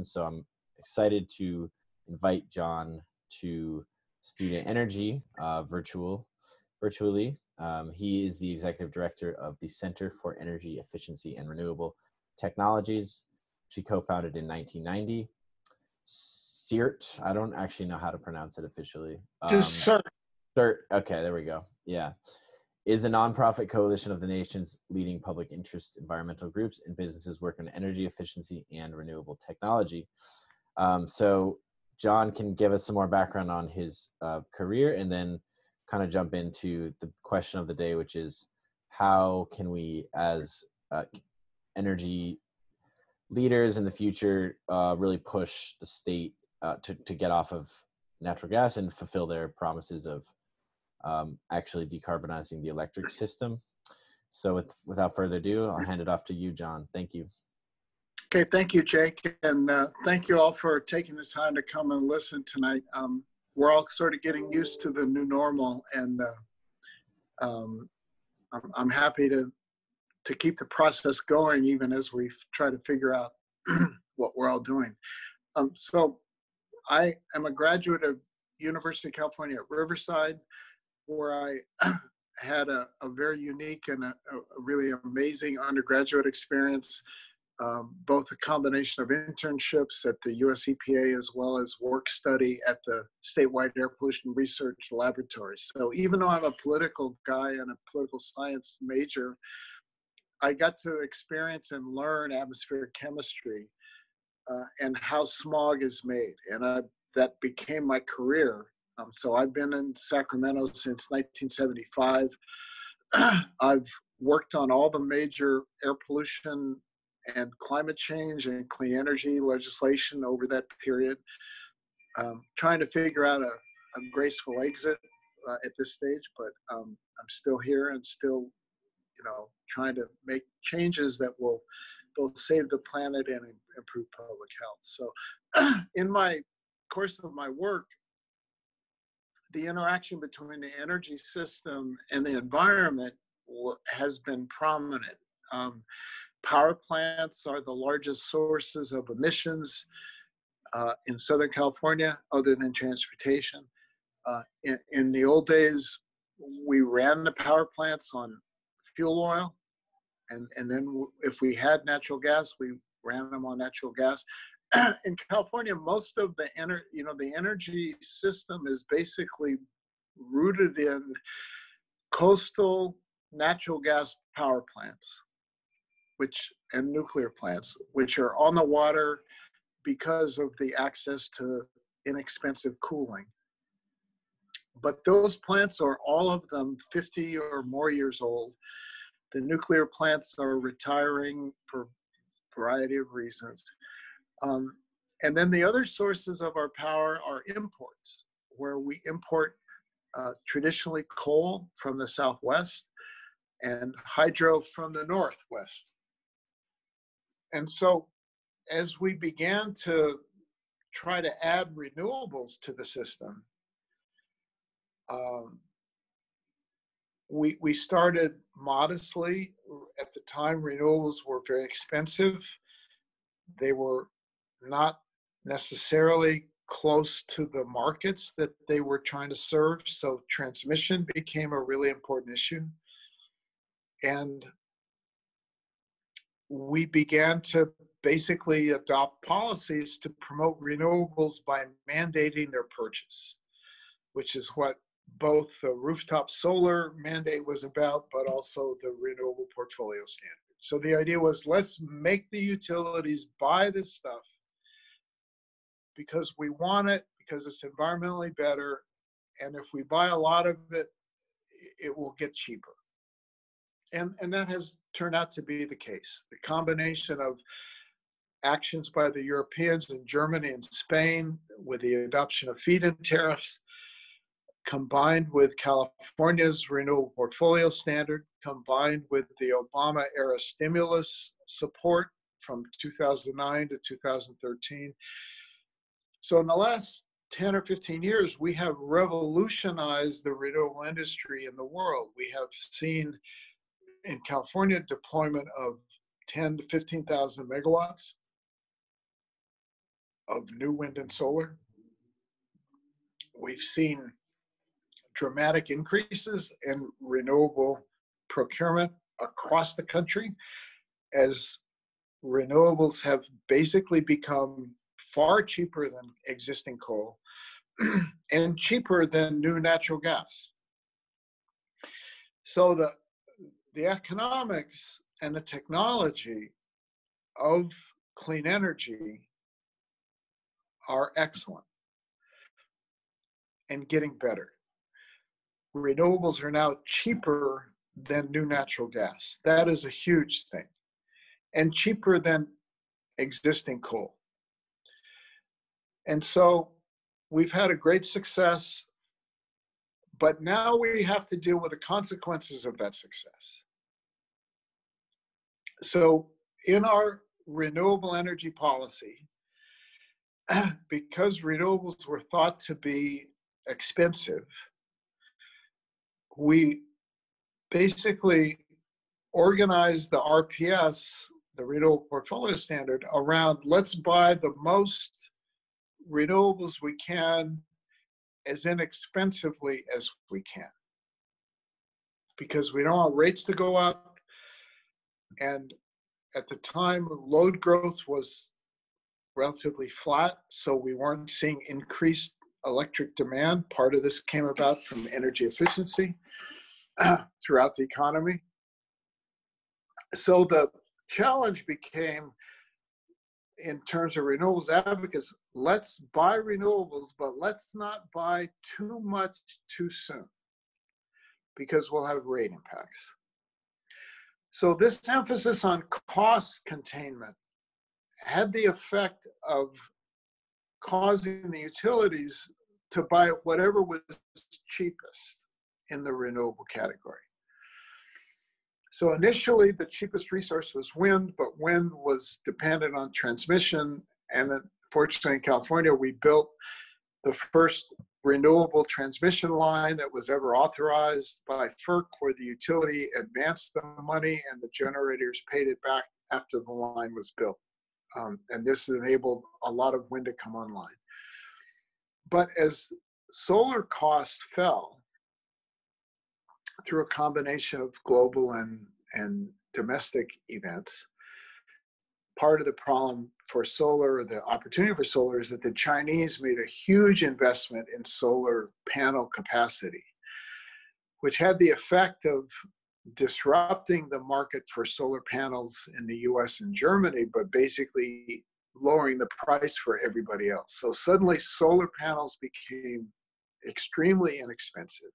So I'm excited to invite John to Student Energy virtually. He is the executive director of the Center for Energy Efficiency and Renewable Technologies, which he co-founded in 1990. CERT, I don't actually know how to pronounce it officially. Just CERT. CERT, okay, there we go. Yeah. Is a nonprofit coalition of the nation's leading public interest environmental groups and businesses working on energy efficiency and renewable technology. So John can give us some more background on his career and then kind of jump into the question of the day, which is how can we as energy leaders in the future really push the state to get off of natural gas and fulfill their promises of actually decarbonizing the electric system. So without further ado, I'll hand it off to you, John. Thank you. Okay, thank you, Jake. And thank you all for taking the time to come and listen tonight. We're all sort of getting used to the new normal, and I'm happy to keep the process going even as we try to figure out what we're all doing. So I am a graduate of University of California at Riverside, where I had a very unique and a really amazing undergraduate experience, both a combination of internships at the US EPA as well as work study at the statewide air pollution research laboratory. So even though I'm a political guy and a political science major, I got to experience and learn atmospheric chemistry and how smog is made. And that became my career. So I've been in Sacramento since 1975. I've worked on all the major air pollution and climate change and clean energy legislation over that period, trying to figure out a graceful exit at this stage, but I'm still here and still, trying to make changes that will both save the planet and improve public health. So in my course of my work, the interaction between the energy system and the environment has been prominent. Power plants are the largest sources of emissions in Southern California, other than transportation. In the old days, we ran the power plants on fuel oil, and then if we had natural gas, we ran them on natural gas. In California, most of the energy system is basically rooted in coastal natural gas power plants, and nuclear plants, which are on the water because of the access to inexpensive cooling. But those plants are all of them 50 or more years old. The nuclear plants are retiring for a variety of reasons. And then the other sources of our power are imports, where we import traditionally coal from the Southwest and hydro from the Northwest. And so as we began to try to add renewables to the system, we started modestly. At the time, renewables were very expensive. They were not necessarily close to the markets that they were trying to serve. So transmission became a really important issue. And we began to basically adopt policies to promote renewables by mandating their purchase, which is what both the rooftop solar mandate was about, but also the renewable portfolio standard. So the idea was, let's make the utilities buy this stuff because we want it, because it's environmentally better, and if we buy a lot of it, it will get cheaper. And that has turned out to be the case. The combination of actions by the Europeans in Germany and Spain with the adoption of feed-in tariffs, combined with California's renewable portfolio standard, combined with the Obama-era stimulus support from 2009 to 2013. So in the last 10 or 15 years, we have revolutionized the renewable industry in the world. We have seen in California deployment of 10 to 15,000 megawatts. of new wind and solar. We've seen dramatic increases in renewable procurement across the country as renewables have basically become far cheaper than existing coal and cheaper than new natural gas. So the economics and the technology of clean energy are excellent and getting better. Renewables are now cheaper than new natural gas. That is a huge thing. And cheaper than existing coal. And so we've had a great success, but now we have to deal with the consequences of that success. So in our renewable energy policy, because renewables were thought to be expensive, we basically organized the RPS, the Renewable Portfolio Standard, around let's buy the most renewables we can as inexpensively as we can. Because we don't want rates to go up. And at the time, load growth was relatively flat, so we weren't seeing increased electric demand. Part of this came about from energy efficiency throughout the economy. So the challenge became, in terms of renewables advocates, let's buy renewables, but let's not buy too much too soon, because we'll have rate impacts. So this emphasis on cost containment had the effect of causing the utilities to buy whatever was cheapest in the renewable category. So initially, the cheapest resource was wind, but wind was dependent on transmission. And fortunately, in California, we built the first renewable transmission line that was ever authorized by FERC, where the utility advanced the money and the generators paid it back after the line was built. And this enabled a lot of wind to come online. But as solar costs fell through a combination of global and domestic events, part of the problem for solar, or the opportunity for solar, is that the Chinese made a huge investment in solar panel capacity, which had the effect of disrupting the market for solar panels in the US and Germany, but basically lowering the price for everybody else. So suddenly solar panels became extremely inexpensive.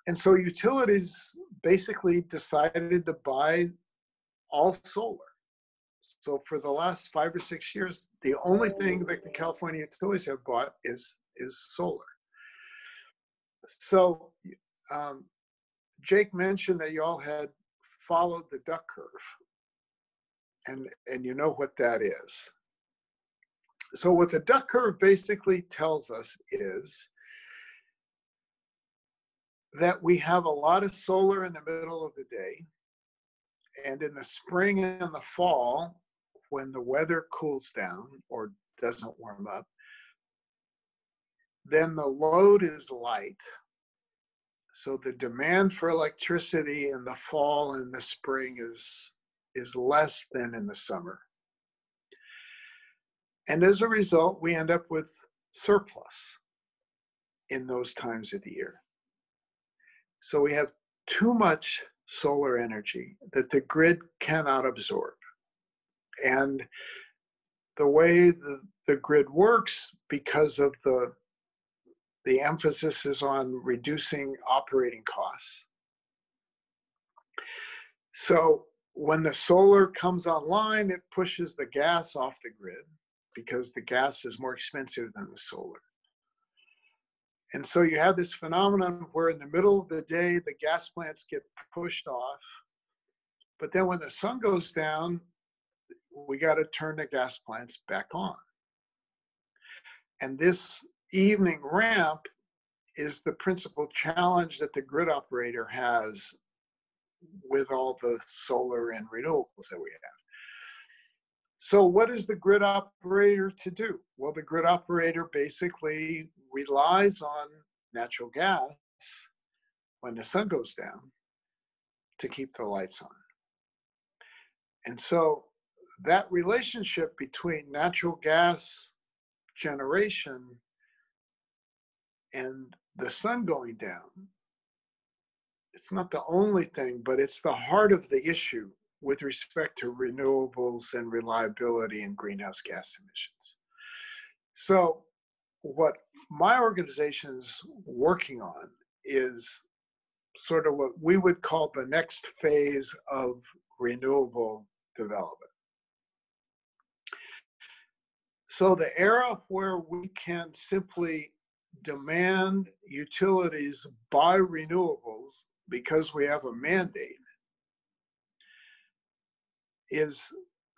And so utilities basically decided to buy all solar. So for the last 5 or 6 years, the only thing that the California utilities have bought is solar. So Jake mentioned that you all had followed the duck curve, and you know what that is. So what the duck curve basically tells us is that we have a lot of solar in the middle of the day, and in the spring and the fall, when the weather cools down or doesn't warm up, then the load is light. So the demand for electricity in the fall and the spring is less than in the summer. And as a result, we end up with surplus in those times of the year. So we have too much solar energy that the grid cannot absorb. And the way the grid works, because of the emphasis is on reducing operating costs. So when the solar comes online, it pushes the gas off the grid because the gas is more expensive than the solar. And so you have this phenomenon where in the middle of the day, the gas plants get pushed off. But then when the sun goes down, we got to turn the gas plants back on. And this evening ramp is the principal challenge that the grid operator has with all the solar and renewables that we have. So what is the grid operator to do? Well, the grid operator basically relies on natural gas when the sun goes down to keep the lights on. And so that relationship between natural gas generation and the sun going down, it's not the only thing, but it's the heart of the issue with respect to renewables and reliability and greenhouse gas emissions. So what my organization is working on is sort of what we would call the next phase of renewable development. So the era where we can simply demand utilities buy renewables because we have a mandate is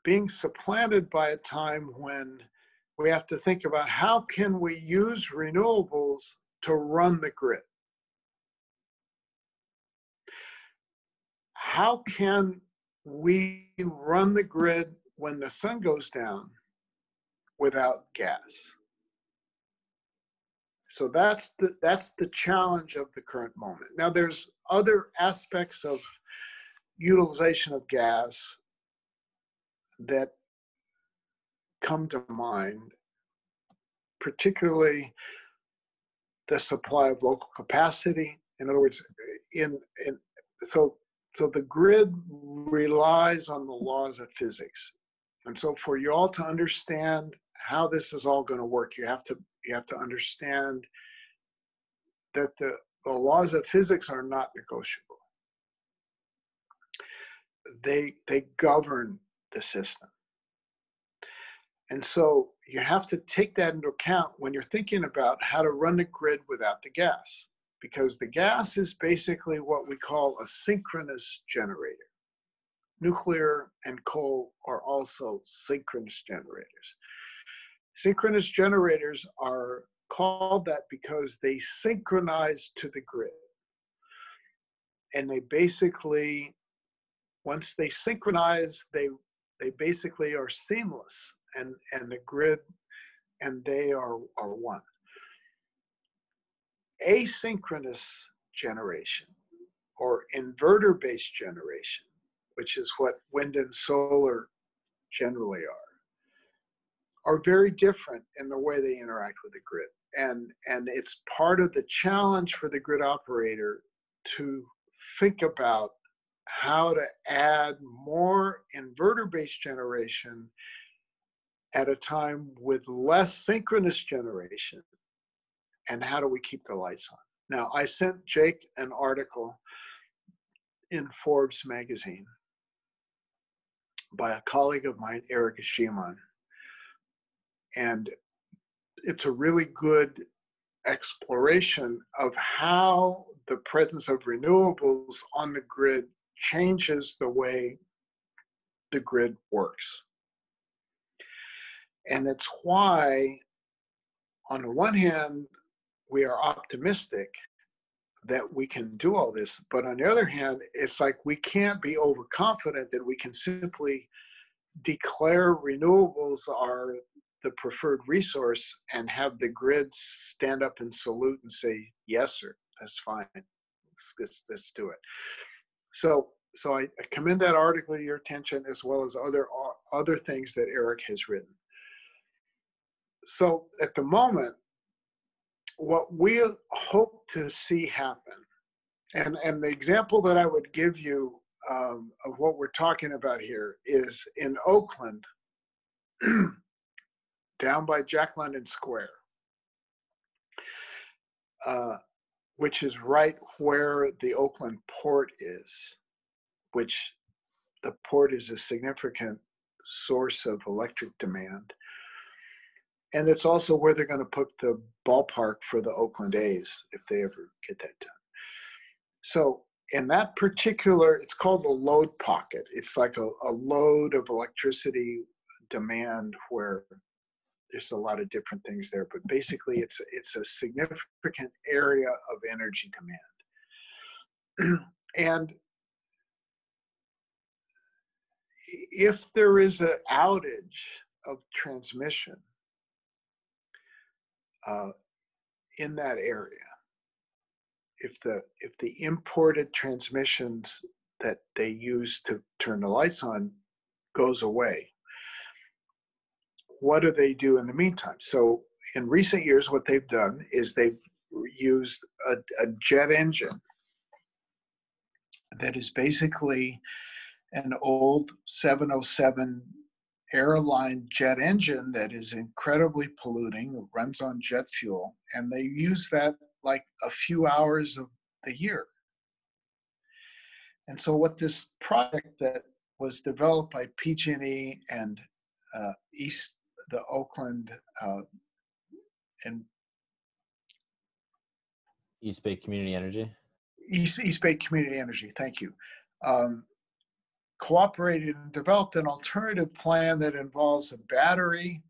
being supplanted by a time when we have to think about how can we use renewables to run the grid? How can we run the grid when the sun goes down without gas? So that's the challenge of the current moment. Now there's other aspects of utilization of gas that come to mind, particularly the supply of local capacity. In other words, so the grid relies on the laws of physics. And so for you all to understand how this is all going to work, you have to understand that the laws of physics are not negotiable. They govern the system. And so you have to take that into account when you're thinking about how to run the grid without the gas, because the gas is basically what we call a synchronous generator. Nuclear and coal are also synchronous generators. Synchronous generators are called that because they synchronize to the grid. And they basically, once they synchronize, they basically are seamless, and the grid and they are one. Asynchronous generation or inverter-based generation, which is what wind and solar generally are very different in the way they interact with the grid. And it's part of the challenge for the grid operator to think about how to add more inverter-based generation at a time with less synchronous generation, and how do we keep the lights on? Now, I sent Jake an article in Forbes magazine by a colleague of mine, Eric Schiemann, and it's a really good exploration of how the presence of renewables on the grid changes the way the grid works. And it's why, on the one hand, we are optimistic that we can do all this, but on the other hand, it's like we can't be overconfident that we can simply declare renewables are the preferred resource and have the grid stand up and salute and say, yes, sir, that's fine, let's do it. So I commend that article to your attention, as well as other things that Eric has written. So at the moment, what we hope to see happen, and the example that I would give you of what we're talking about here is in Oakland, down by Jack London Square, which is right where the Oakland port is, which the port is a significant source of electric demand. And it's also where they're going to put the ballpark for the Oakland A's if they ever get that done. So in that particular, it's called a load pocket. It's like a load of electricity demand where there's a lot of different things there, but basically it's a significant area of energy demand. And if there is an outage of transmission in that area, if the imported transmissions that they use to turn the lights on goes away, what do they do in the meantime? So in recent years, what they've done is they've used a jet engine that is basically an old 707 airline jet engine that is incredibly polluting, runs on jet fuel, and they use that like a few hours of the year. And so what this project that was developed by PG&E and the Oakland and East Bay Community Energy. East Bay Community Energy, thank you, cooperated and developed an alternative plan that involves a battery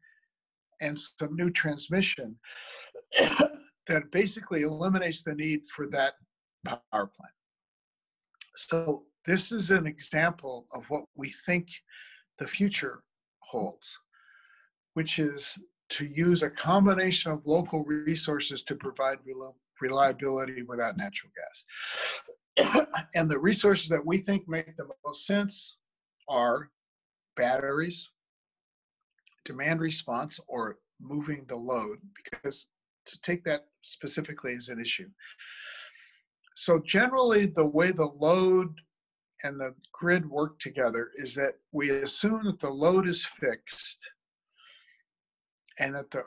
and some new transmission that basically eliminates the need for that power plant. So this is an example of what we think the future holds, which is to use a combination of local resources to provide reliability without natural gas. And the resources that we think make the most sense are batteries, demand response, or moving the load, because to take that specifically is an issue. So generally, the way the load and the grid work together is that we assume that the load is fixed and that the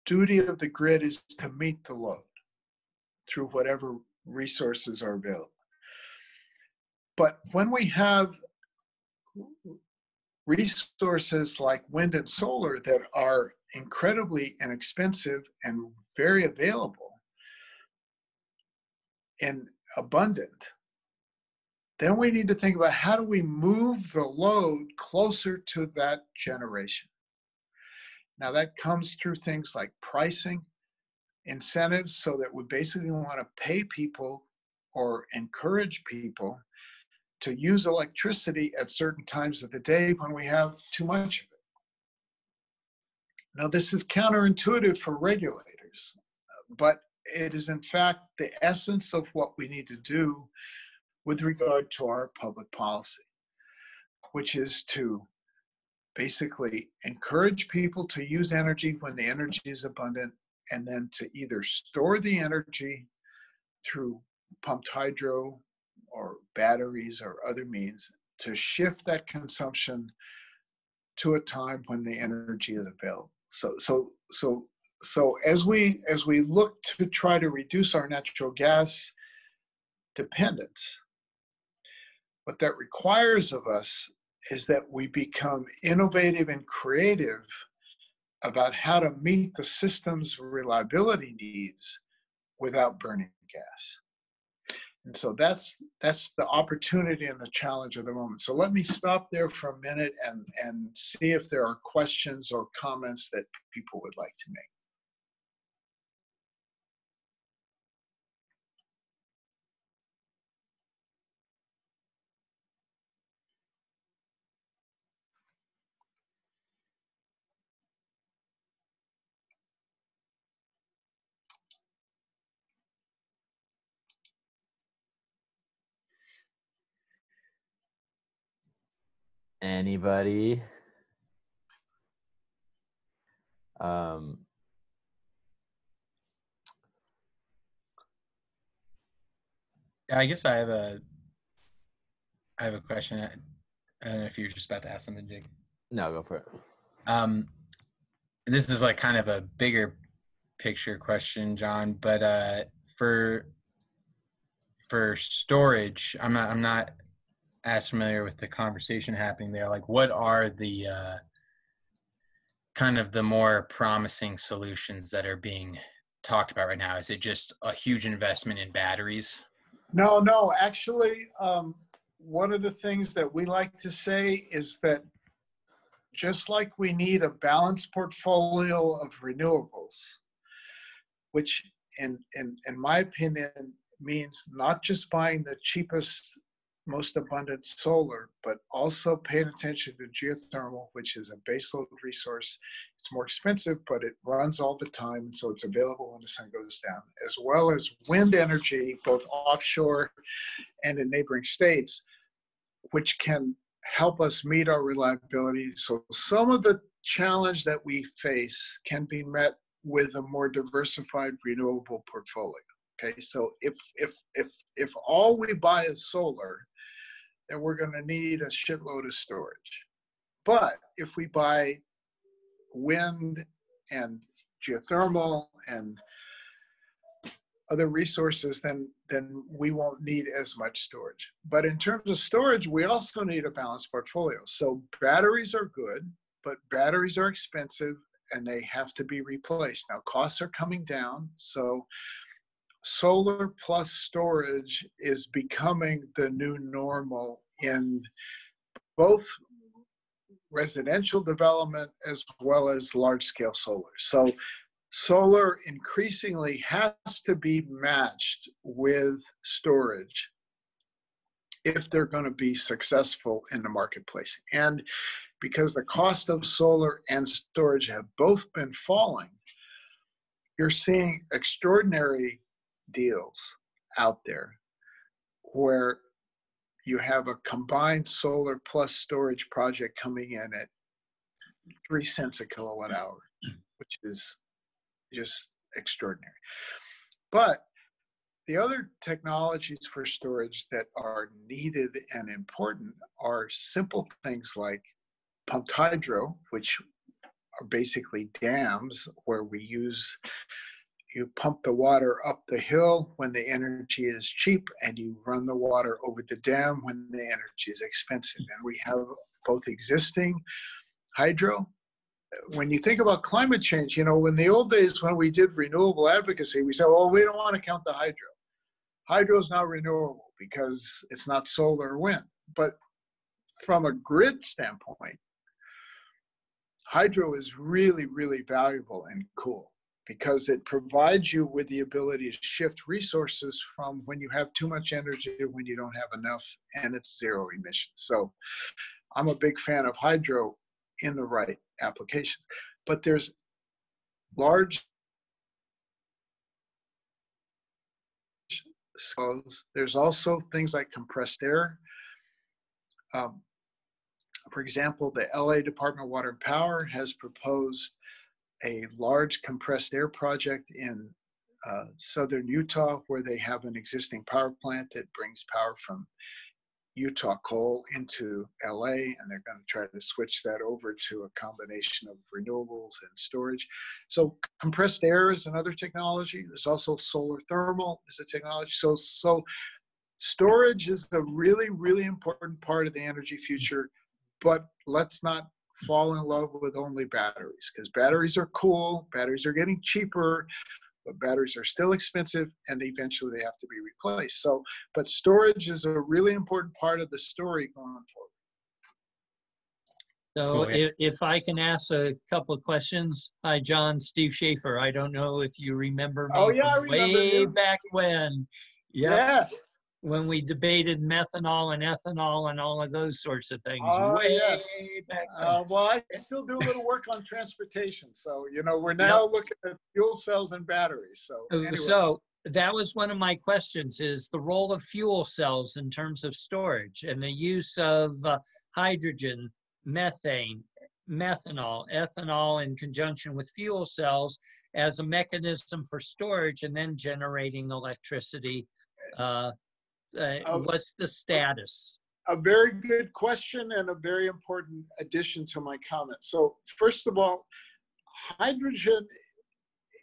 duty of the grid is to meet the load through whatever resources are available. But when we have resources like wind and solar that are incredibly inexpensive and very available and abundant, then we need to think about how do we move the load closer to that generation. Now that comes through things like pricing, incentives, so that we basically want to pay people or encourage people to use electricity at certain times of the day when we have too much of it. Now this is counterintuitive for regulators, but it is in fact the essence of what we need to do with regard to our public policy, which is to basically encourage people to use energy when the energy is abundant, and then to either store the energy through pumped hydro or batteries or other means to shift that consumption to a time when the energy is available. So as we look to try to reduce our natural gas dependence, what that requires of us is that we become innovative and creative about how to meet the system's reliability needs without burning gas. And so that's the opportunity and the challenge of the moment. So let me stop there for a minute and see if there are questions or comments that people would like to make. Anybody? I guess I have a question. I don't know if you're just about to ask something, Jake. No, go for it. This is like kind of a bigger picture question, John, but for storage, I'm not as familiar with the conversation happening there. Like, what are the kind of the more promising solutions that are being talked about right now? Is it just a huge investment in batteries? No, actually, one of the things that we like to say is that just like we need a balanced portfolio of renewables, which in my opinion means not just buying the cheapest most abundant solar, but also paying attention to geothermal, which is a baseload resource. It's more expensive, but it runs all the time, and so it's available when the sun goes down, as well as wind energy, both offshore and in neighboring states, which can help us meet our reliability. So some of the challenge that we face can be met with a more diversified renewable portfolio. Okay, so if all we buy is solar, then we're going to need a shitload of storage. But if we buy wind and geothermal and other resources, then we won't need as much storage. But in terms of storage, we also need a balanced portfolio. So batteries are good, but batteries are expensive and they have to be replaced. Now costs are coming down, so solar plus storage is becoming the new normal in both residential development as well as large-scale solar. So solar increasingly has to be matched with storage if they're going to be successful in the marketplace. And because the cost of solar and storage have both been falling, you're seeing extraordinary deals out there where you have a combined solar plus storage project coming in at 3 cents a kilowatt hour, which is just extraordinary. But the other technologies for storage that are needed and important are simple things like pumped hydro, which are basically dams where you pump the water up the hill when the energy is cheap, and you run the water over the dam when the energy is expensive. And we have both existing hydro. When you think about climate change, you know, in the old days when we did renewable advocacy, we said, well, we don't want to count the hydro. Hydro is not renewable because it's not solar or wind. But from a grid standpoint, hydro is really, really valuable and cool, because it provides you with the ability to shift resources from when you have too much energy to when you don't have enough, and it's zero emissions. So I'm a big fan of hydro in the right applications. But there's large, there's also things like compressed air. For example, the LA Department of Water and Power has proposed a large compressed air project in southern Utah, where they have an existing power plant that brings power from Utah coal into LA, and they're going to try to switch that over to a combination of renewables and storage. So compressed air is another technology. There's also solar thermal is a technology. So storage is a really, really important part of the energy future, but let's not fall in love with only batteries, because batteries are cool, batteries are getting cheaper, but batteries are still expensive, and eventually they have to be replaced. So, but storage is a really important part of the story going forward. So if I can ask a couple of questions. Hi, John, Steve Schaefer. I don't know if you remember me from way back when. Yep. Yes. When we debated methanol and ethanol and all of those sorts of things. Way back then. Well, I still do a little work on transportation. So, you know, we're now looking at fuel cells and batteries. So, anyway. So that was one of my questions, is the role of fuel cells in terms of storage and the use of hydrogen, methane, methanol, ethanol in conjunction with fuel cells as a mechanism for storage and then generating electricity. What's the status? A very good question and a very important addition to my comment. So first of all, hydrogen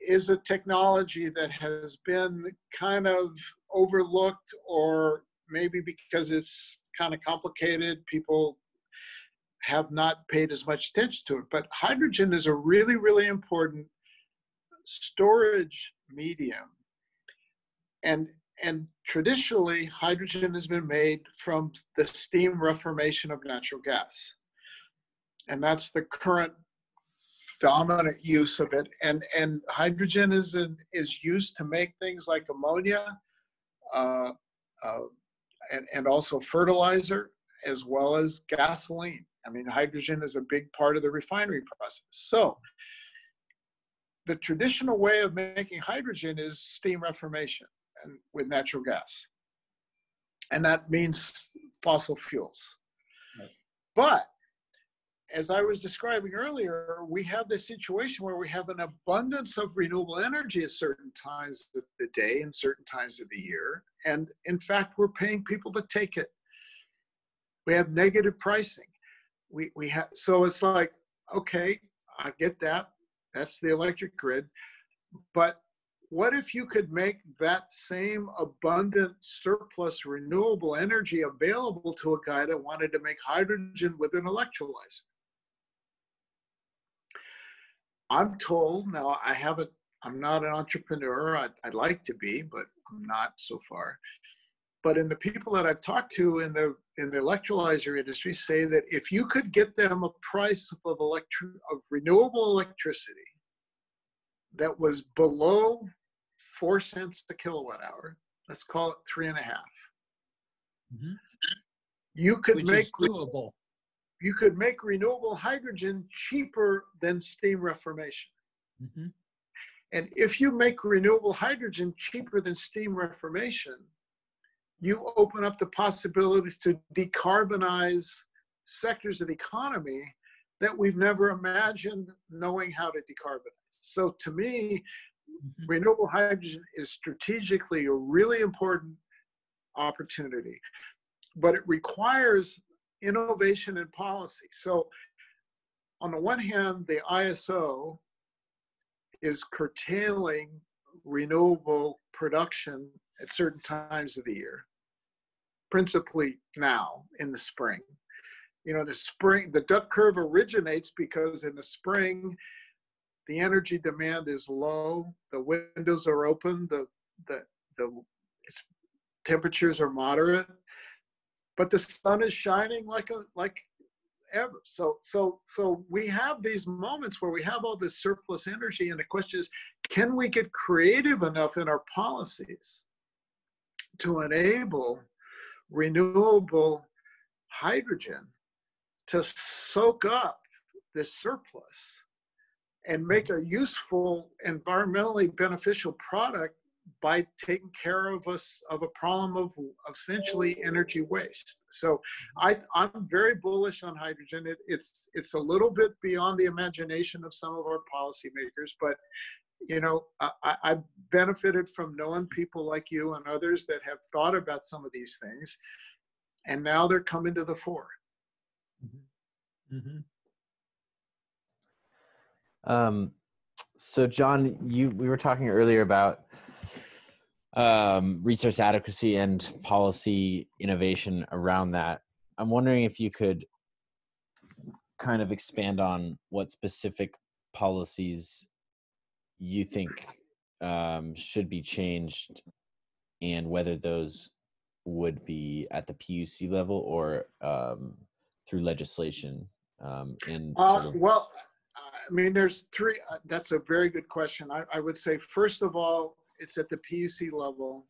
is a technology that has been kind of overlooked, or maybe because it's kind of complicated, people have not paid as much attention to it. But hydrogen is a really, really important storage medium. And traditionally, hydrogen has been made from the steam reformation of natural gas. And that's the current dominant use of it. And hydrogen is used to make things like ammonia, and also fertilizer, as well as gasoline. I mean, hydrogen is a big part of the refinery process. So the traditional way of making hydrogen is steam reformation and with natural gas. And that means fossil fuels. Right. But as I was describing earlier, we have this situation where we have an abundance of renewable energy at certain times of the day and certain times of the year. And in fact, we're paying people to take it. We have negative pricing. We have, so it's like, okay, I get that. That's the electric grid. But what if you could make that same abundant surplus renewable energy available to a guy that wanted to make hydrogen with an electrolyzer? I'm told, now I'm not an entrepreneur. I'd like to be, but I'm not so far. But in the people that I've talked to in the electrolyzer industry say that if you could get them a price of renewable electricity that was below 4 cents a kilowatt hour, let's call it 3.5. Mm-hmm. You could doable. You could make renewable hydrogen cheaper than steam reformation. Mm-hmm. And if you make renewable hydrogen cheaper than steam reformation, you open up the possibility to decarbonize sectors of the economy that we've never imagined knowing how to decarbonize. So to me, renewable hydrogen is strategically a really important opportunity, but it requires innovation and policy. So on the one hand, the ISO is curtailing renewable production at certain times of the year, principally now in the spring. You know, the duck curve originates because in the spring, the energy demand is low, the windows are open, the temperatures are moderate, but the sun is shining like ever. So we have these moments where we have all this surplus energy, and the question is, can we get creative enough in our policies to enable renewable hydrogen to soak up this surplus and make a useful, environmentally beneficial product by taking care of a problem of essentially energy waste. So I'm very bullish on hydrogen. It's a little bit beyond the imagination of some of our policymakers, but you know, I've benefited from knowing people like you and others that have thought about some of these things, and now they're coming to the fore. Mm-hmm. So John, we were talking earlier about resource adequacy and policy innovation around that. I'm wondering if you could kind of expand on what specific policies you think should be changed, and whether those would be at the PUC level or through legislation. Well, I mean, there's three. That's a very good question. I would say, first of all, it's at the PUC level,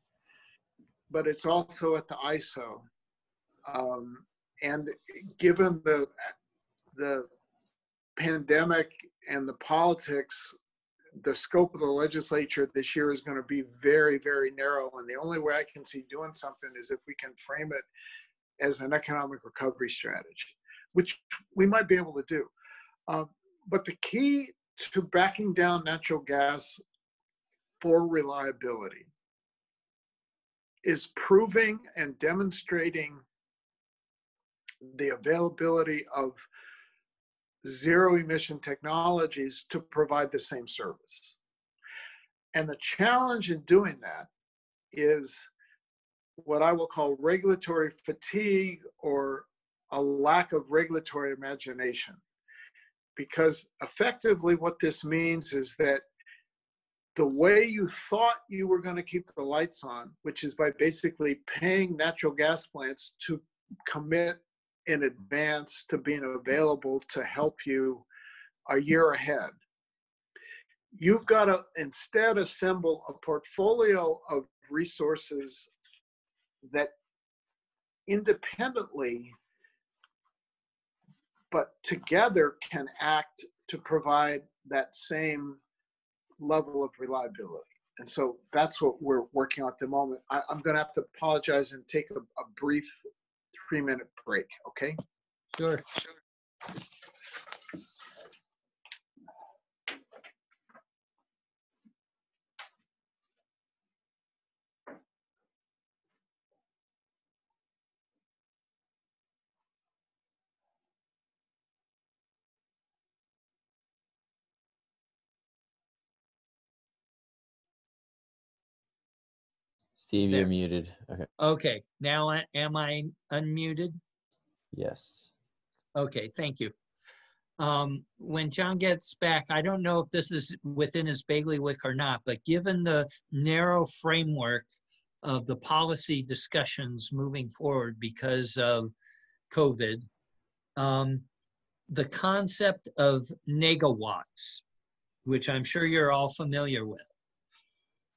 but it's also at the ISO. And given the pandemic and the politics, the scope of the legislature this year is going to be very, very narrow. And the only way I can see doing something is if we can frame it as an economic recovery strategy, which we might be able to do. But the key to backing down natural gas for reliability is proving and demonstrating the availability of zero emission technologies to provide the same service. And the challenge in doing that is what I will call regulatory fatigue, or a lack of regulatory imagination. Because effectively what this means is that the way you thought you were going to keep the lights on, which is by basically paying natural gas plants to commit in advance to being available to help you a year ahead, you've got to instead assemble a portfolio of resources that independently, but together can act to provide that same level of reliability. And so that's what we're working on at the moment. I'm going to have to apologize and take a brief 3-minute break, okay? Sure. Steve, There. you're muted. Okay. Okay, now am I unmuted? Yes. Okay, thank you. When John gets back, I don't know if this is within his bailiwick or not, but given the narrow framework of the policy discussions moving forward because of COVID, the concept of negawatts, which I'm sure you're all familiar with.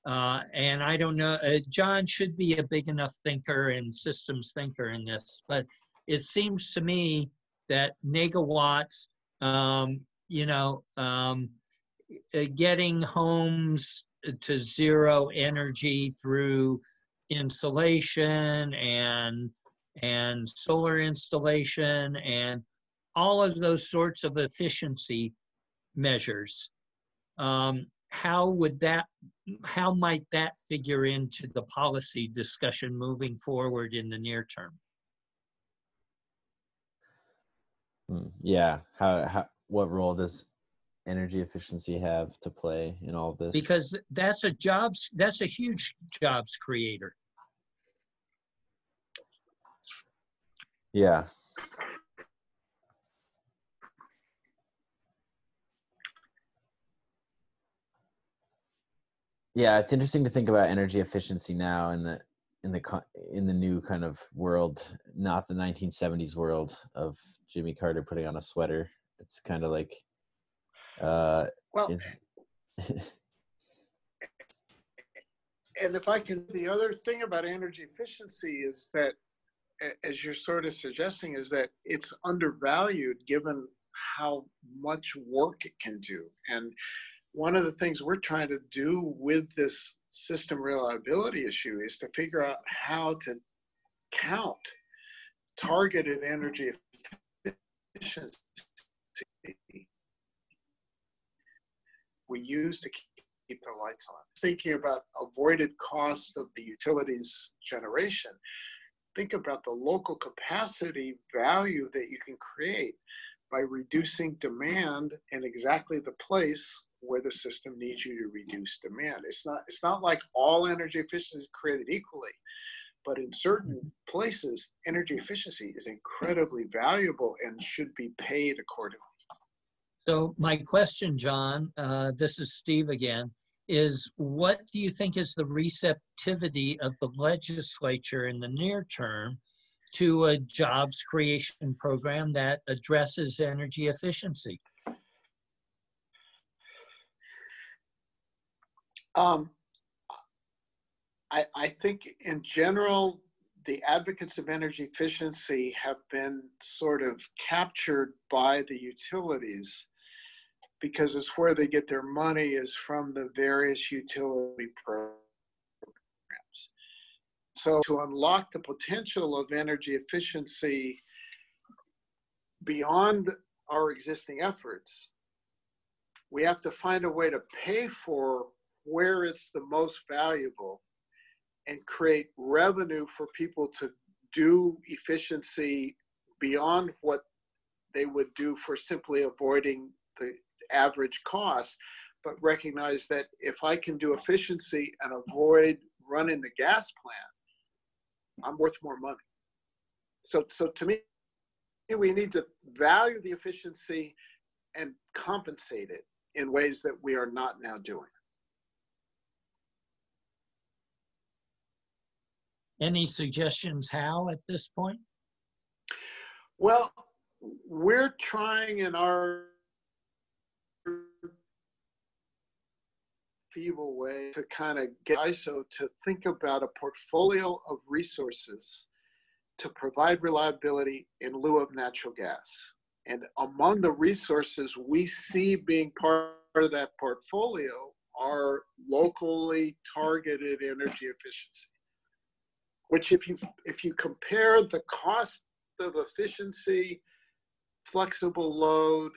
And I don't know, John should be a big enough thinker and systems thinker in this, but it seems to me that negawatts, getting homes to zero energy through insulation and solar installation and all of those sorts of efficiency measures. How might that figure into the policy discussion moving forward in the near term? Yeah. What role does energy efficiency have to play in all of this? Because that's a huge jobs creator. Yeah. Yeah, it's interesting to think about energy efficiency now in the new kind of world, not the 1970s world of Jimmy Carter putting on a sweater. It's kind of like Well, and if I can, the other thing about energy efficiency is that, as you're sort of suggesting, is that it's undervalued given how much work it can do. And one of the things we're trying to do with this system reliability issue is to figure out how to count targeted energy efficiency we use to keep the lights on. Thinking about avoided cost of the utilities generation, think about the local capacity value that you can create by reducing demand in exactly the place where the system needs you to reduce demand. It's not like all energy efficiency is created equally, but in certain places, energy efficiency is incredibly valuable and should be paid accordingly. So my question, John, this is Steve again, is what do you think is the receptivity of the legislature in the near term to a jobs creation program that addresses energy efficiency? I think in general, the advocates of energy efficiency have been sort of captured by the utilities because it's where they get their money is from the various utility programs. So to unlock the potential of energy efficiency beyond our existing efforts, we have to find a way to pay for where it's the most valuable and create revenue for people to do efficiency beyond what they would do for simply avoiding the average cost, but recognize that if I can do efficiency and avoid running the gas plant, I'm worth more money. So to me, we need to value the efficiency and compensate it in ways that we are not now doing. Any suggestions how at this point? Well, we're trying in our feeble way to kind of get ISO to think about a portfolio of resources to provide reliability in lieu of natural gas. And among the resources we see being part of that portfolio are locally targeted energy efficiency, which if you compare the cost of efficiency, flexible load,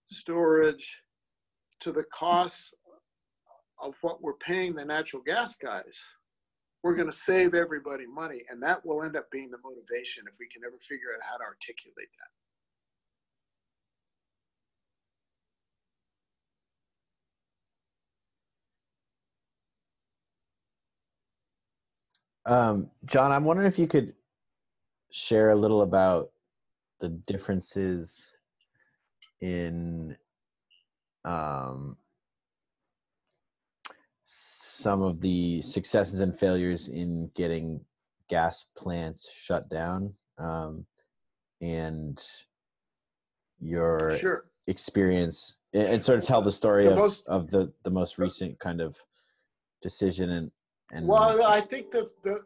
storage, to the costs of what we're paying the natural gas guys, we're going to save everybody money. And that will end up being the motivation if we can ever figure out how to articulate that. John, I'm wondering if you could share a little about the differences in some of the successes and failures in getting gas plants shut down, and your Sure. experience, and sort of tell the story of the most recent kind of decision and well, I think the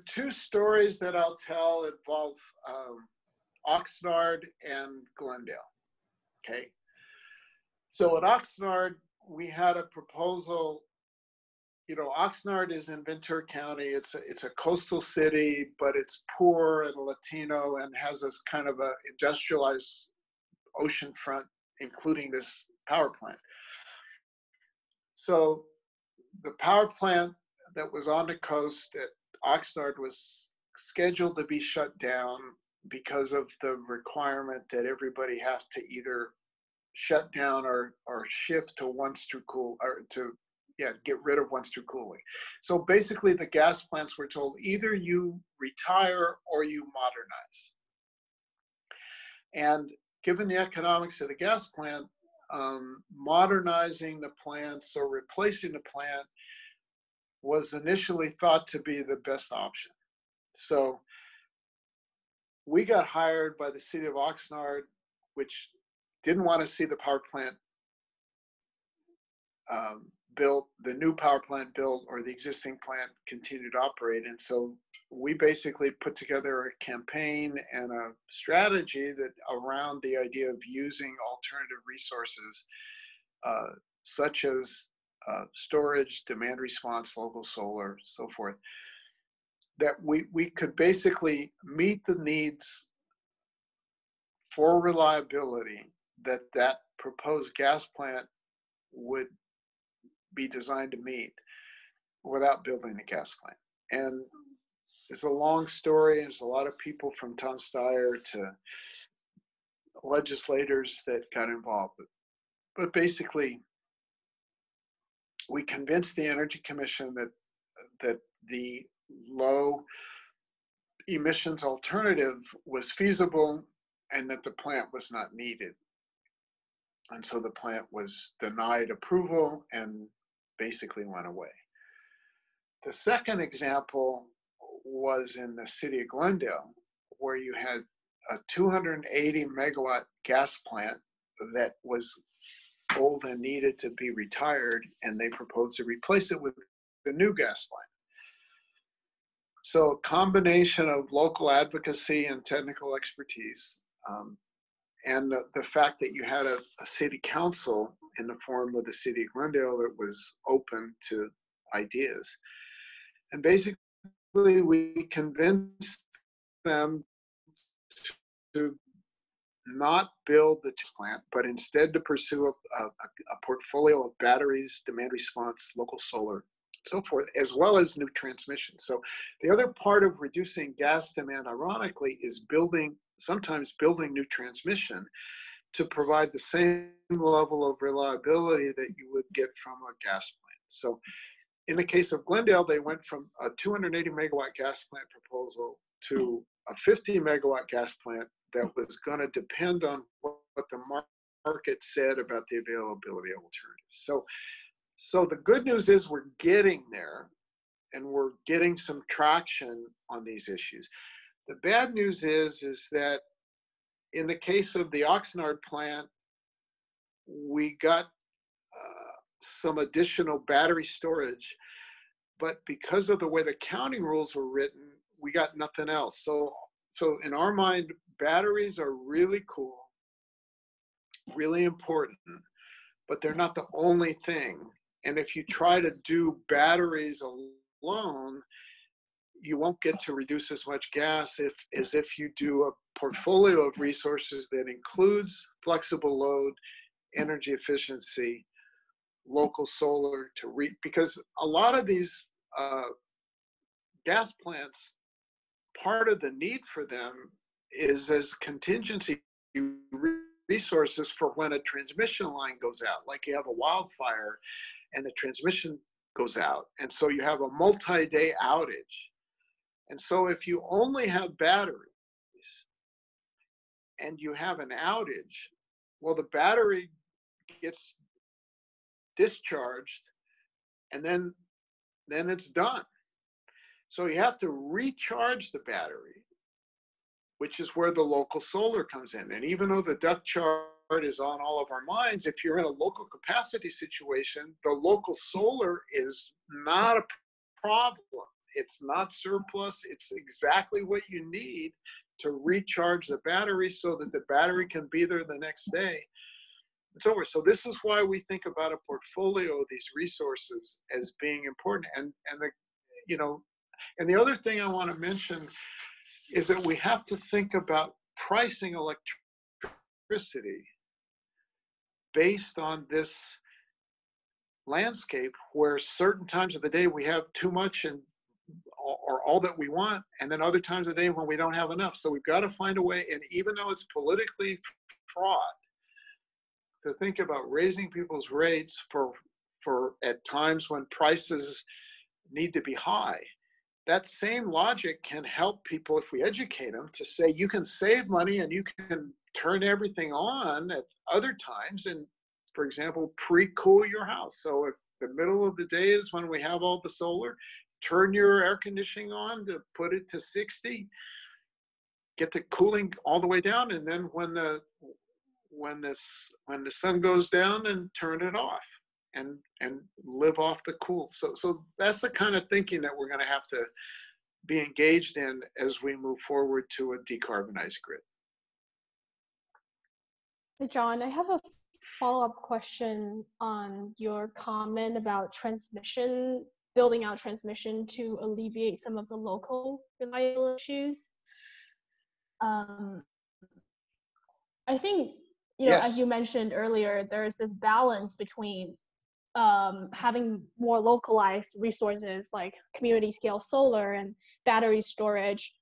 two stories that I'll tell involve Oxnard and Glendale. Okay, so at Oxnard we had a proposal. You know, Oxnard is in Ventura County. It's a coastal city, but it's poor and Latino and has this kind of a industrialized oceanfront, including this power plant. So the power plant that was on the coast at Oxnard was scheduled to be shut down because of the requirement that everybody has to either shut down or shift to once-through cool, or to get rid of once-through cooling. So basically the gas plants were told either you retire or you modernize. And given the economics of the gas plant, modernizing the plants or replacing the plant was initially thought to be the best option. So we got hired by the city of Oxnard, which didn't want to see the power plant built, the new power plant built, or the existing plant continue to operate. And so we basically put together a campaign and a strategy that around the idea of using alternative resources, such as storage, demand response, local solar, so forth, that we could basically meet the needs for reliability that proposed gas plant would be designed to meet without building a gas plant. And it's a long story. There's a lot of people from Tom Steyer to legislators that got involved. But basically, we convinced the Energy Commission that the low emissions alternative was feasible and that the plant was not needed. And so the plant was denied approval and basically went away. The second example was in the city of Glendale, where you had a 280 megawatt gas plant that was old and needed to be retired, and they proposed to replace it with the new gas plant. So a combination of local advocacy and technical expertise, and the fact that you had a city council in the form of the city of Glendale that was open to ideas. And basically we convinced them to not build the plant, but instead to pursue a portfolio of batteries, demand response, local solar, so forth, as well as new transmission. So the other part of reducing gas demand, ironically, is sometimes building new transmission to provide the same level of reliability that you would get from a gas plant. So in the case of Glendale, they went from a 280 megawatt gas plant proposal to a 50 megawatt gas plant that was going to depend on what the market said about the availability of alternatives. So the good news is we're getting there, and we're getting some traction on these issues. The bad news is that in the case of the Oxnard plant, we got some additional battery storage but because of the way the counting rules were written, we got nothing else. So in our mind, batteries are really cool, really important, but they're not the only thing. And if you try to do batteries alone, you won't get to reduce as much gas as if you do a portfolio of resources that includes flexible load, energy efficiency, local solar because a lot of these gas plants, part of the need for them is as contingency resources for when a transmission line goes out, like you have a wildfire and the transmission goes out. And so you have a multi-day outage. And so if you only have batteries and you have an outage, well, the battery gets discharged and then it's done. So you have to recharge the battery, which is where the local solar comes in. And even though the duct chart is on all of our minds, if you're in a local capacity situation, the local solar is not a problem. It's not surplus. It's exactly what you need to recharge the battery so that the battery can be there the next day. It's over. So this is why we think about a portfolio of these resources as being important. And the other thing I want to mention is that we have to think about pricing electricity based on this landscape where certain times of the day we have too much or all that we want, and then other times of the day when we don't have enough. So we've got to find a way, and even though it's politically fraught, to think about raising people's rates for at times when prices need to be high. That same logic can help people if we educate them to say you can save money and you can turn everything on at other times and, for example, pre-cool your house. So if the middle of the day is when we have all the solar, turn your air conditioning on to put it to 60, get the cooling all the way down, and then when the sun goes down, and turn it off and live off the cool. So that's the kind of thinking that we're going to have to be engaged in as we move forward to a decarbonized grid. Hey, John, I have a follow-up question on your comment about transmission, building out transmission to alleviate some of the local reliability issues. I think, Yes. as you mentioned earlier, there's this balance between having more localized resources like community scale solar and battery storage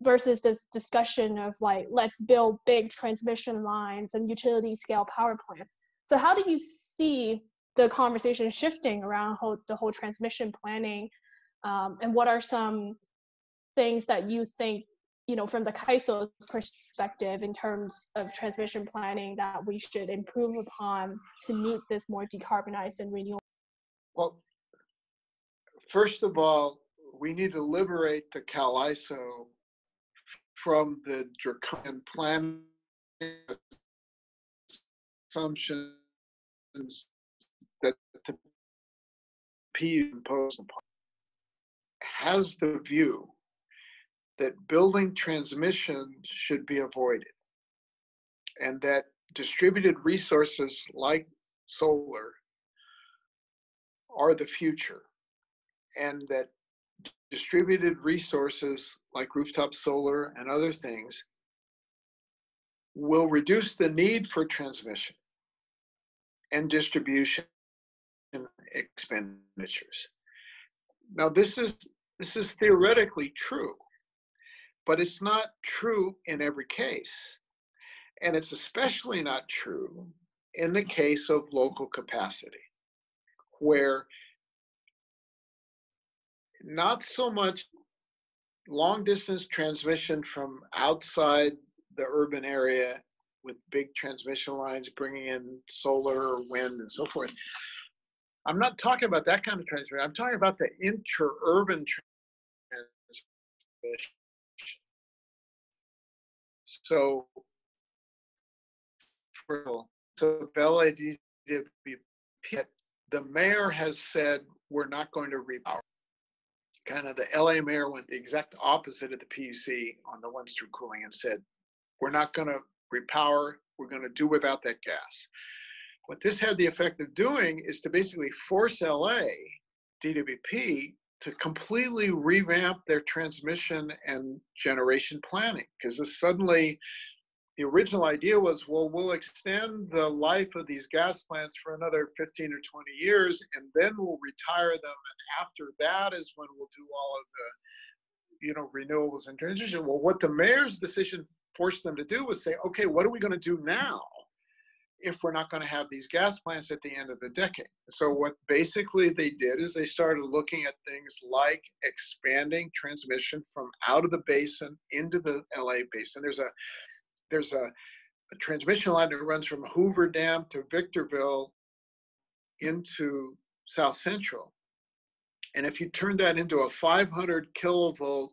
versus this discussion of like, let's build big transmission lines and utility scale power plants. So how do you see the conversation shifting around the whole transmission planning? And what are some things that you think, from the CAISO's perspective in terms of transmission planning that we should improve upon to meet this more decarbonized and renewable? Well, first of all, we need to liberate the CAISO from the draconian planning assumptions that the P imposed upon. Has the view that building transmission should be avoided, and that distributed resources like solar are the future, and that distributed resources like rooftop solar and other things will reduce the need for transmission and distribution expenditures. Now, this is theoretically true, but it's not true in every case. And it's especially not true in the case of local capacity, where not so much long distance transmission from outside the urban area with big transmission lines bringing in solar or wind and so forth. I'm not talking about that kind of transmission. I'm talking about the inter-urban transmission. So, for LIDWP, the mayor has said, we're not going to repower. Kind of the LA mayor went the exact opposite of the PUC on the one-stream cooling and said, we're not going to repower, we're going to do without that gas. What this had the effect of doing is to basically force LA, DWP, to completely revamp their transmission and generation planning. Because suddenly, the original idea was, well, we'll extend the life of these gas plants for another 15 or 20 years, and then we'll retire them. And after that is when we'll do all of the, you know, renewables and transition. Well, what the mayor's decision forced them to do was say, okay, what are we going to do now if we're not going to have these gas plants at the end of the decade? So what basically they did is they started looking at things like expanding transmission from out of the basin into the LA basin. There's a transmission line that runs from Hoover Dam to Victorville into South Central. And if you turn that into a 500 kilovolt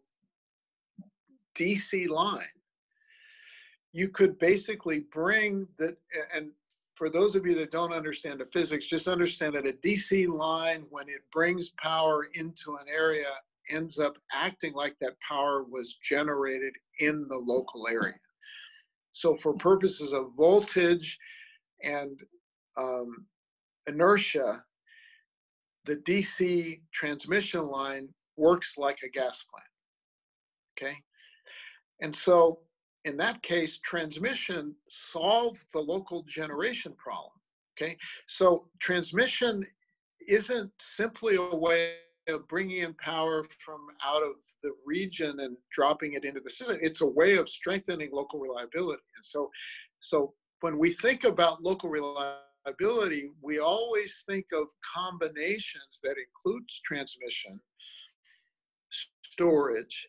DC line, you could basically bring the, and for those of you that don't understand the physics, just understand that a DC line, when it brings power into an area, ends up acting like that power was generated in the local area. So for purposes of voltage and inertia, the DC transmission line works like a gas plant, okay? And so in that case, transmission solved the local generation problem, okay? So transmission isn't simply a way of bringing in power from out of the region and dropping it into the system. It's a way of strengthening local reliability. And so when we think about local reliability, we always think of combinations that includes transmission, storage,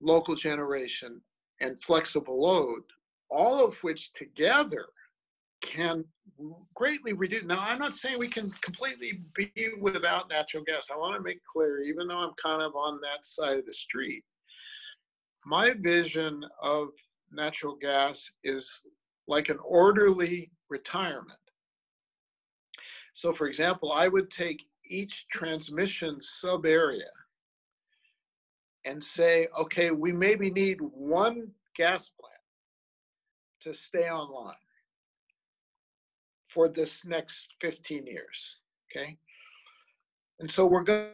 local generation, and flexible load, all of which together can greatly reduce. Now, I'm not saying we can completely be without natural gas. I want to make clear, even though I'm kind of on that side of the street, my vision of natural gas is like an orderly retirement. So for example, I would take each transmission sub area and say, okay, we maybe need one gas plant to stay online for this next 15 years, okay? And so we're gonna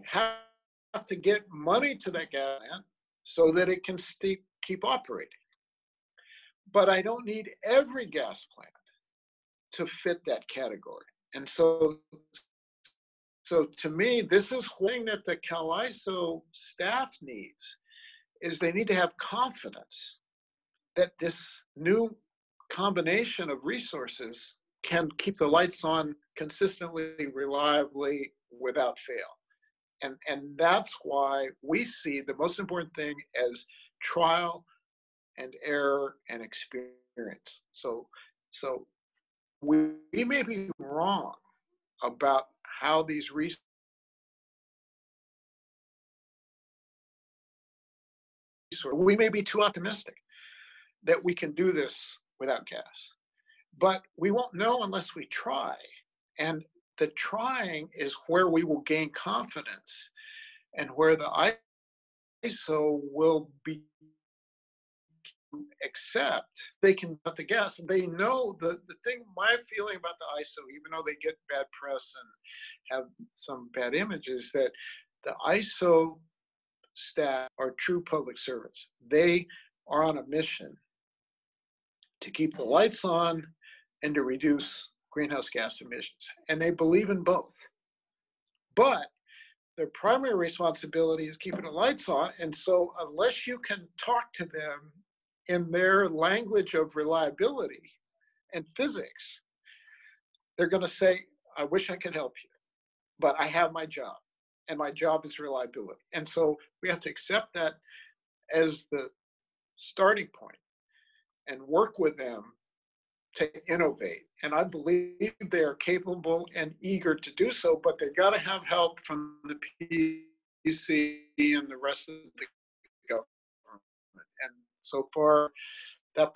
have to get money to that gas plant so that it can keep operating. But I don't need every gas plant to fit that category. And so to me, this is one thing that the CalISO staff needs, is they need to have confidence that this new combination of resources can keep the lights on consistently, reliably, without fail. And that's why we see the most important thing as trial and error and experience. So we may be wrong about how these resources, we may be too optimistic that we can do this without gas. But we won't know unless we try. And the trying is where we will gain confidence and where the ISO will be accept they can cut the gas. And they know the thing, my feeling about the ISO, even though they get bad press and have some bad images, that the ISO staff are true public servants. They are on a mission to keep the lights on and to reduce greenhouse gas emissions. And they believe in both. But their primary responsibility is keeping the lights on. And so unless you can talk to them in their language of reliability and physics, they're going to say, I wish I could help you, but I have my job, and my job is reliability. And so we have to accept that as the starting point and work with them to innovate. And I believe they are capable and eager to do so, but they got to have help from the PUC and the rest of the government. And so far, that.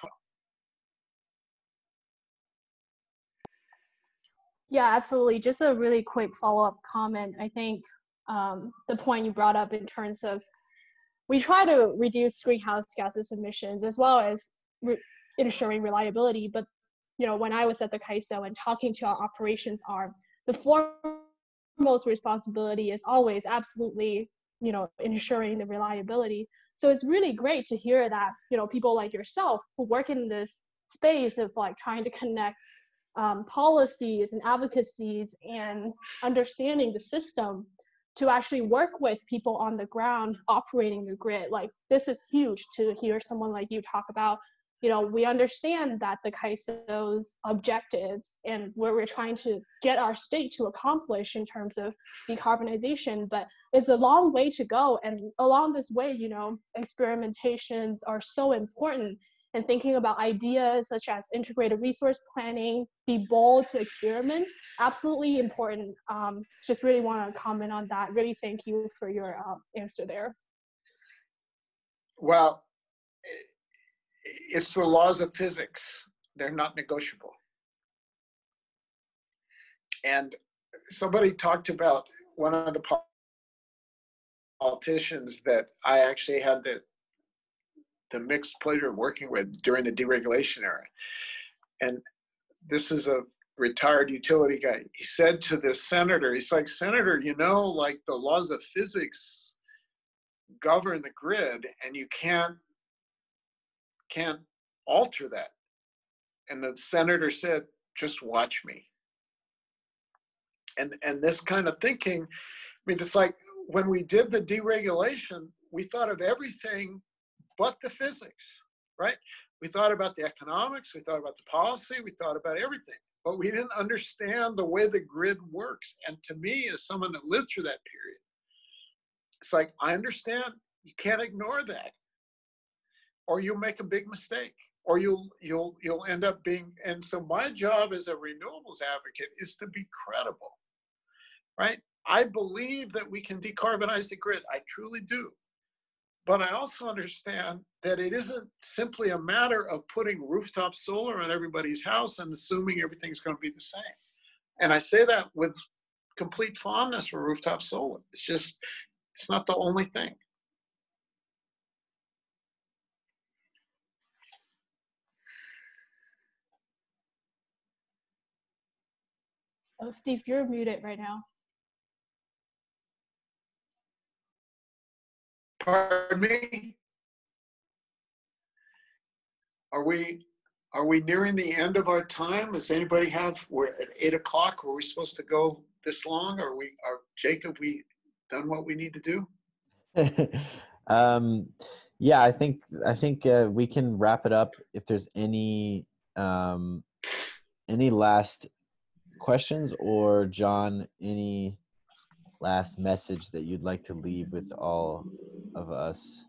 Yeah, absolutely. Just a really quick follow-up comment. I think the point you brought up in terms of we try to reduce greenhouse gases emissions as well as ensuring reliability. But when I was at the CAISO and talking to our operations arm, the foremost responsibility is always absolutely ensuring the reliability. So it's really great to hear that people like yourself who work in this space of like trying to connect policies and advocacies and understanding the system to actually work with people on the ground operating the grid. Like, this is huge to hear someone like you talk about. We understand that the CAISO's objectives and where we're trying to get our state to accomplish in terms of decarbonization, but it's a long way to go. And along this way, experimentations are so important. And thinking about ideas such as integrated resource planning, be bold to experiment, absolutely important. Just really want to comment on that. Really thank you for your answer there. Well, it's the laws of physics. They're not negotiable. And somebody talked about one of the politicians that I actually had the mixed pleasure of working with during the deregulation era. And this is a retired utility guy. He said to this senator, he's like, Senator, like the laws of physics govern the grid and you can't alter that. And the senator said, just watch me. And this kind of thinking, it's like when we did the deregulation, we thought of everything but the physics, right? We thought about the economics, we thought about the policy, we thought about everything, but we didn't understand the way the grid works. And to me, as someone that lived through that period, it's like, I understand you can't ignore that, or you'll make a big mistake, or you'll end up being. And so my job as a renewables advocate is to be credible, right? I believe that we can decarbonize the grid. I truly do. But I also understand that it isn't simply a matter of putting rooftop solar on everybody's house and assuming everything's going to be the same. And I say that with complete fondness for rooftop solar. It's not the only thing. Oh, Steve, you're muted right now. Pardon me? Are we nearing the end of our time? Does anybody we're at 8 o'clock. Were we supposed to go this long? Jacob, we done what we need to do? Yeah, I think we can wrap it up. If there's any last questions, or John, any last message that you'd like to leave with all of us?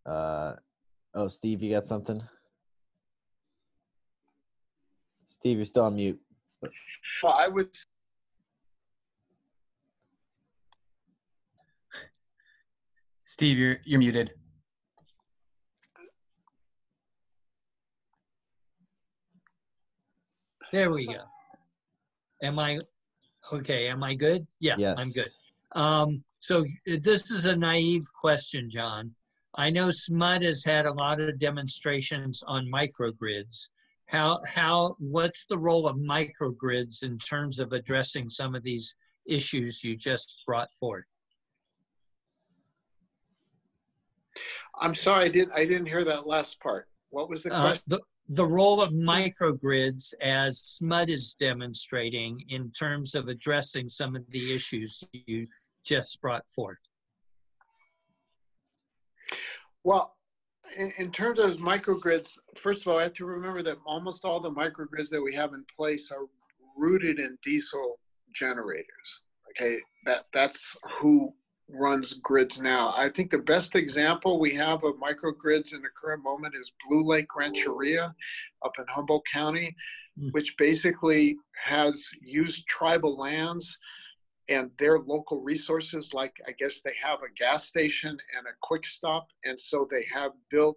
Oh, Steve, you got something? Steve, you're still on mute. Well, I would. Steve, you're muted. There we go. Am I good? Yeah, Yes. I'm good. So this is a naive question, John. I know SMUD has had a lot of demonstrations on microgrids. What's the role of microgrids in terms of addressing some of these issues you just brought forth? I'm sorry, I didn't hear that last part. What was the question? The role of microgrids, as SMUD is demonstrating, in terms of addressing some of the issues you just brought forth. Well, in terms of microgrids, first of all, I have to remember that almost all the microgrids that we have in place are rooted in diesel generators. Okay, that's who runs grids now. I think the best example we have of microgrids in the current moment is Blue Lake Rancheria up in Humboldt County, which basically has used tribal lands and their local resources, like I guess they have a gas station and a quick stop. And so they have built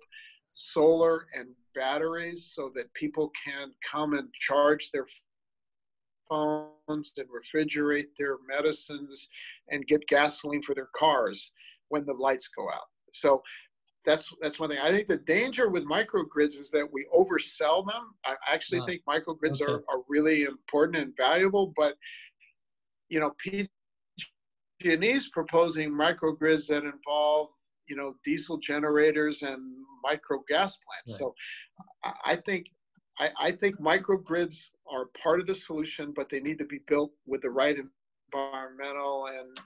solar and batteries so that people can come and charge their phones and refrigerate their medicines and get gasoline for their cars when the lights go out. So that's one thing. I think the danger with microgrids is that we oversell them. I actually think microgrids are really important and valuable, but you know, PG&E's proposing microgrids that involve, you know, diesel generators and micro gas plants. Right. So I think microgrids are part of the solution, but they need to be built with the right environmental and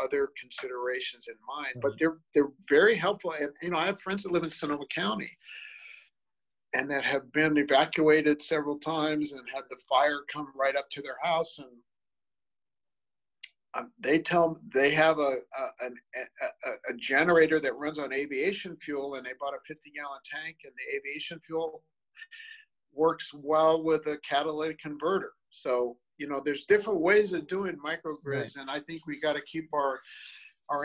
other considerations in mind. Right. But they're very helpful. And you know, I have friends that live in Sonoma County and that have been evacuated several times and had the fire come right up to their house, and they tell them they have a generator that runs on aviation fuel, and they bought a 50-gallon tank, and the aviation fuel works well with a catalytic converter. So, you know, there's different ways of doing microgrids, right. And I think we got to keep our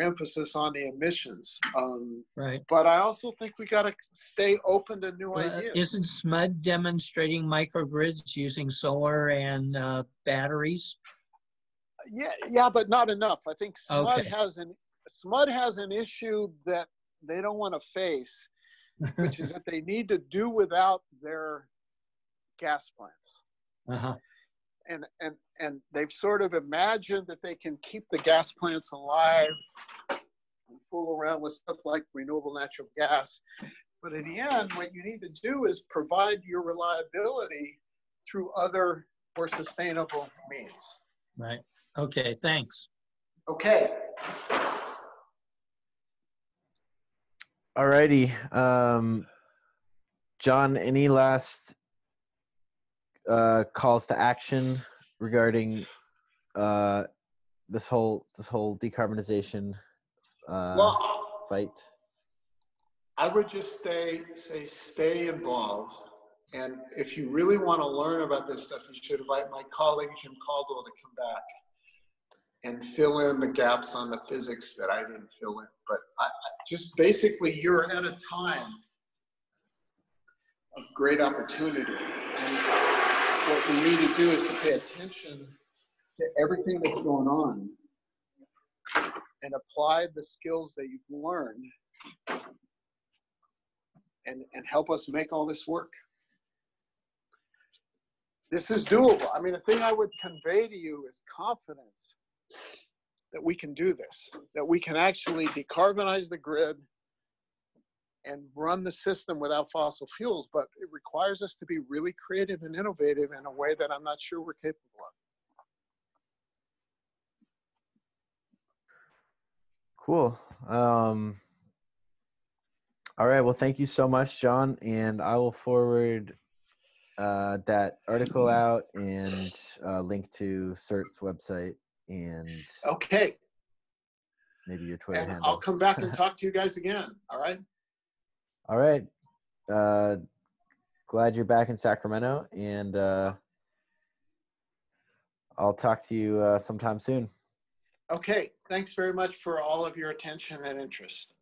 emphasis on the emissions. Right. But I also think we got to stay open to new ideas. Isn't SMUD demonstrating microgrids using solar and batteries? Yeah, but not enough. I think SMUD has an issue that they don't want to face, which is that they need to do without their gas plants. Uh-huh. And they've sort of imagined that they can keep the gas plants alive and fool around with stuff like renewable natural gas. But in the end, what you need to do is provide your reliability through other more sustainable means. Right. Okay, thanks. Okay. All righty. John, any last calls to action regarding this whole decarbonization fight? I would just stay involved. And if you really want to learn about this stuff, you should invite my colleague Jim Caldwell to come back and fill in the gaps on the physics that I didn't fill in. But I just basically, you're at a time of great opportunity. And what we need to do is to pay attention to everything that's going on and apply the skills that you've learned and help us make all this work. This is doable. I mean, the thing I would convey to you is confidence that we can do this, that we can actually decarbonize the grid and run the system without fossil fuels, but it requires us to be really creative and innovative in a way that I'm not sure we're capable of. Cool. All right, well, thank you so much, John, and I will forward that article out and link to CERT's website and okay, maybe your Twitter handle. I'll come back and talk to you guys again. All right. All right. Glad you're back in Sacramento, and I'll talk to you sometime soon. Okay. Thanks very much for all of your attention and interest.